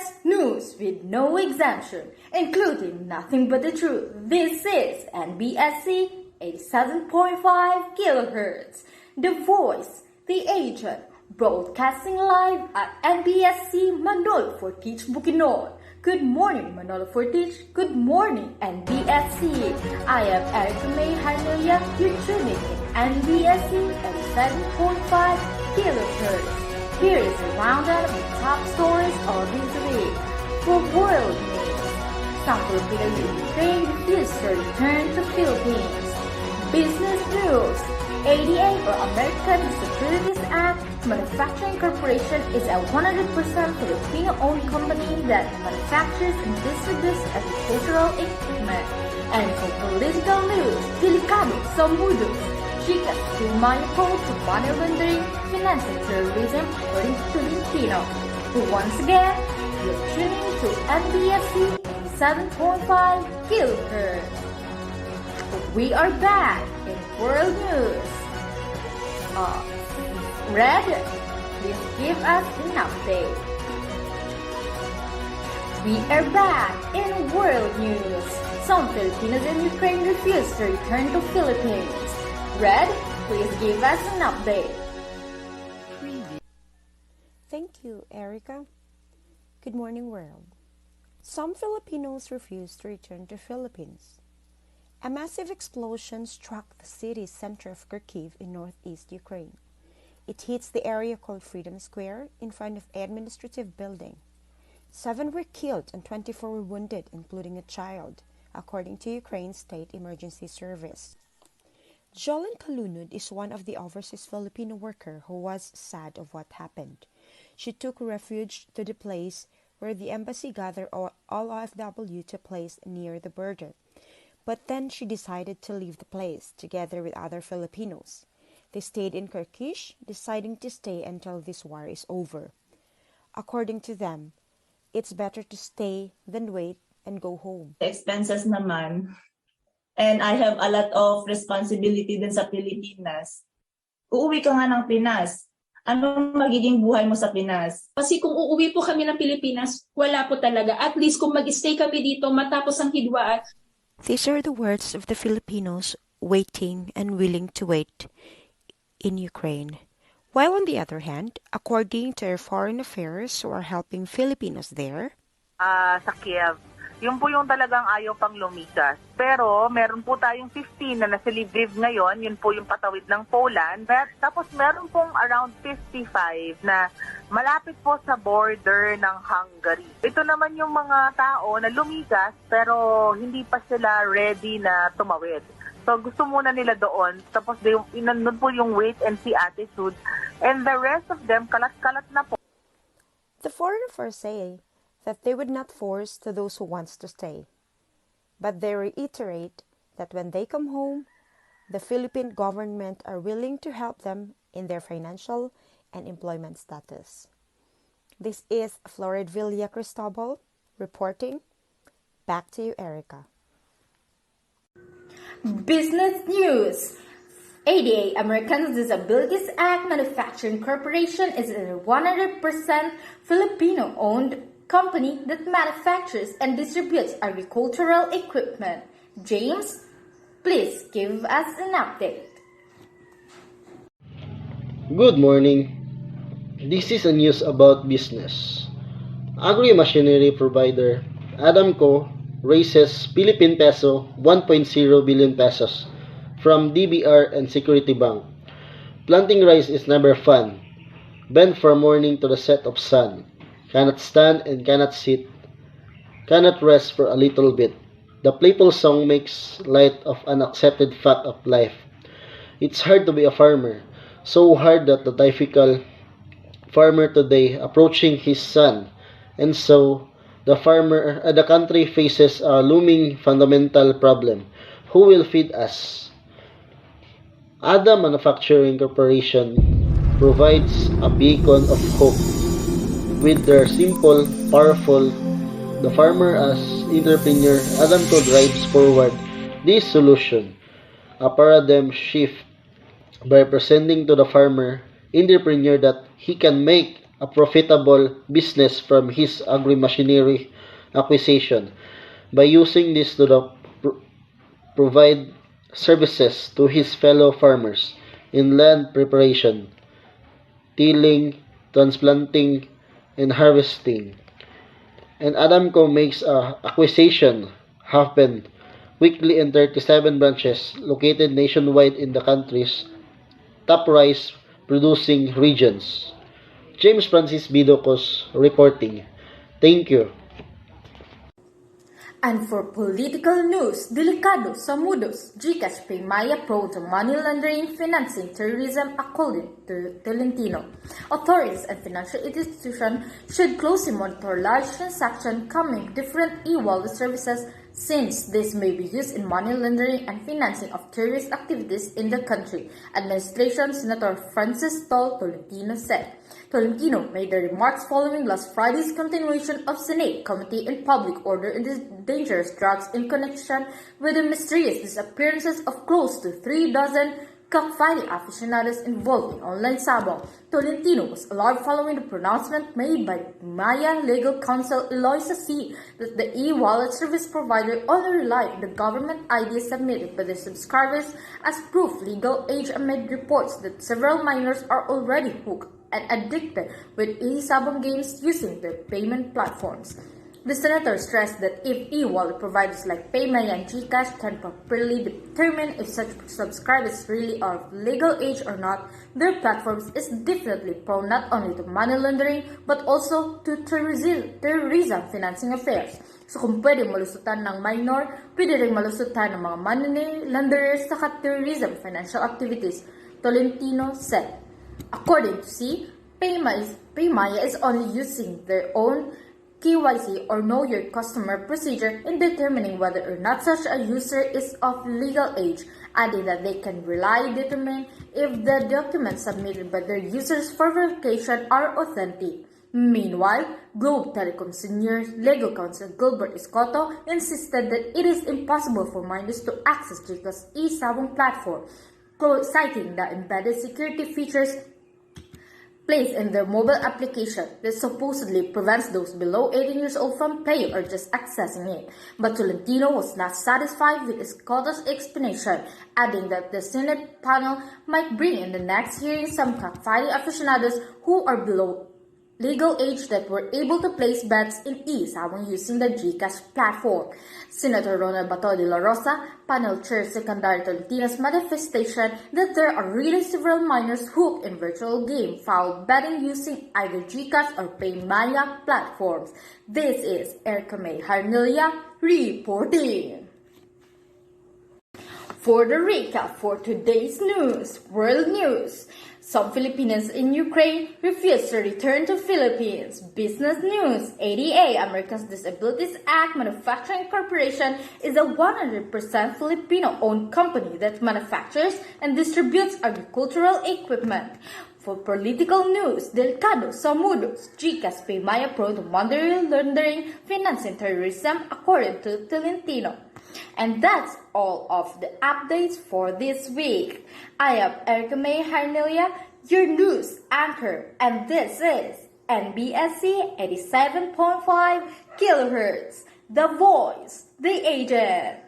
best news with no exemption, including nothing but the truth. This is NBSC 87.5 kilohertz, the voice, the agent, broadcasting live at NBSC Manolo Fortich Bukidnon. Good morning, Manolo Fortich. Good morning, NBSC. I am Erica May Jaranilla. You're tuning in NBSC 87.5 kilohertz. Here is a roundup of the top stories of this week. For world news, some Filipino Ukraine refuse to return to Philippines. Business news, ADA or American Disabilities Act Manufacturing Corporation is a 100% Filipino-owned company that manufactures and distributes agricultural equipment. And for political news, delikado sa mundo. Chicas to manifold to money laundering, financing terrorism, according to Filipino. Once again, you're tuning to NBSC 7.5 kilohertz. We are back in world news. Red, please give us an update. We are back in world news. Some Filipinos in Ukraine refuse to return to Philippines. Red, please give us an update. Thank you, Erica. Good morning, world. Some Filipinos refuse to return to Philippines. A massive explosion struck the city center of Kharkiv in northeast Ukraine. It hits the area called Freedom Square in front of administrative building. 7 were killed and 24 were wounded, including a child, according to Ukraine's State Emergency Service. Jolene Kalunod is one of the overseas Filipino worker who was sad of what happened. She took refuge to the place where the embassy gathered all OFW to place near the border. But then she decided to leave the place together with other Filipinos. They stayed in Kharkiv, deciding to stay until this war is over. According to them, it's better to stay than wait and go home. Expenses naman. And I have a lot of responsibility din sa Pilipinas. Uuwi ka nga ng Pinas. Anong magiging buhay mo sa Pinas? Kasi kung uuwi po kami ng Pilipinas, wala po talaga. At least kung mag-stay kami dito matapos ang hidwaan. These are the words of the Filipinos waiting and willing to wait in Ukraine. While on the other hand, according to our foreign affairs who are helping Filipinos there, sa Kiev, yun po yung talagang ayaw pang lumikas. Pero meron po tayong 15 na nasa Lviv ngayon, yun po yung patawid ng Poland. Tapos meron pong around 55 na malapit po sa border ng Hungary. Ito naman yung mga tao na lumikas pero hindi pa sila ready na tumawid. So gusto muna nila doon, tapos nandun po yung wait and see attitude. And the rest of them, kalat-kalat na po. The foreign affairs say that they would not force to those who wants to stay. But they reiterate that when they come home, the Philippine government are willing to help them in their financial and employment status. This is Floridvilla Cristobal reporting. Back to you, Erica. Business news. ADA, American Disabilities Act Manufacturing Corporation, is a 100% Filipino-owned company that manufactures and distributes agricultural equipment. James, please give us an update. Good morning. This is a news about business. Agri-machinery provider Adamco raises Philippine peso 1.0 billion pesos from DBR and Security Bank. Planting rice is never fun. Bend from morning to the set of sun. Cannot stand and cannot sit. Cannot rest for a little bit. The playful song makes light of an accepted fact of life. It's hard to be a farmer. So hard that the typical farmer today approaching his son. And so the country faces a looming fundamental problem. Who will feed us? Ada Manufacturing Corporation provides a beacon of hope. With their simple, powerful, the farmer as entrepreneur, Adamco drives forward this solution, a paradigm shift by presenting to the farmer, entrepreneur that he can make a profitable business from his agri-machinery acquisition by using this to provide services to his fellow farmers in land preparation, tilling, transplanting, and harvesting. And Adamco makes a acquisition happen weekly in 37 branches located nationwide in the country's top rice producing regions. James Francis B. Ducos reporting. Thank you. And for political news, delikado sa mudos, Gcash Pay Maya prone to money laundering, financing terrorism according to Tolentino. Authorities and financial institutions should closely monitor large transactions coming different e-wallet services since this may be used in money laundering and financing of terrorist activities in the country, Administration Senator Francis Tolentino said. Tolentino made the remarks following last Friday's continuation of Senate Committee on Public Order and Dangerous Drugs in connection with the mysterious disappearances of close to 3 dozen cockfighting aficionados involved in online sabong. Tolentino was alarmed following the pronouncement made by Maya legal counsel Eloisa C. that the e-wallet service provider only relied on the government IDs submitted by the subscribers as proof legal age amid reports that several minors are already hooked and addicted with e-sabong games using their payment platforms. The senator stressed that if e-wallet providers like PayMaya and Gcash can properly determine if such subscribers really are of legal age or not, their platforms is definitely prone not only to money laundering but also to terrorism financing affairs. So kung pwede malusutan ng minor, pwede rin malusutan ng mga money launderers sa terrorism financial activities, Tolentino said. According to C, PayMaya is only using their own KYC or Know Your Customer procedure in determining whether or not such a user is of legal age, adding that they can determine if the documents submitted by their users for verification are authentic. Meanwhile, Globe Telecom Senior Legal Counsel Gilbert Escoto insisted that it is impossible for minors to access Gca's e-sabong platform, citing the embedded security features placed in their mobile application that supposedly prevents those below 18 years old from paying or just accessing it. But Tolentino was not satisfied with Escoto's explanation, adding that the Senate panel might bring in the next hearing some cockfighting aficionados who are below legal age that were able to place bets in e-sabong using the Gcash platform. Senator Ronald Bato de la Rosa, panel chair secondary Tolentino's manifestation that there are really several minors hooked in virtual game foul betting using either Gcash or PayMaya platforms. This is Erica May Jaranilla reporting. For the recap for today's news, world news. Some Filipinos in Ukraine refuse to return to Philippines. Business news. ADA, Americans Disabilities Act Manufacturing Corporation, is a 100% Filipino-owned company that manufactures and distributes agricultural equipment. For political news, delikado sa mudos, Gcash PayMaya prone to money laundering, financing terrorism, according to Tolentino. And that's all of the updates for this week. I am Erica May Jaranilla, your news anchor, and this is NBSC 87.5 kHz, the voice, the agent.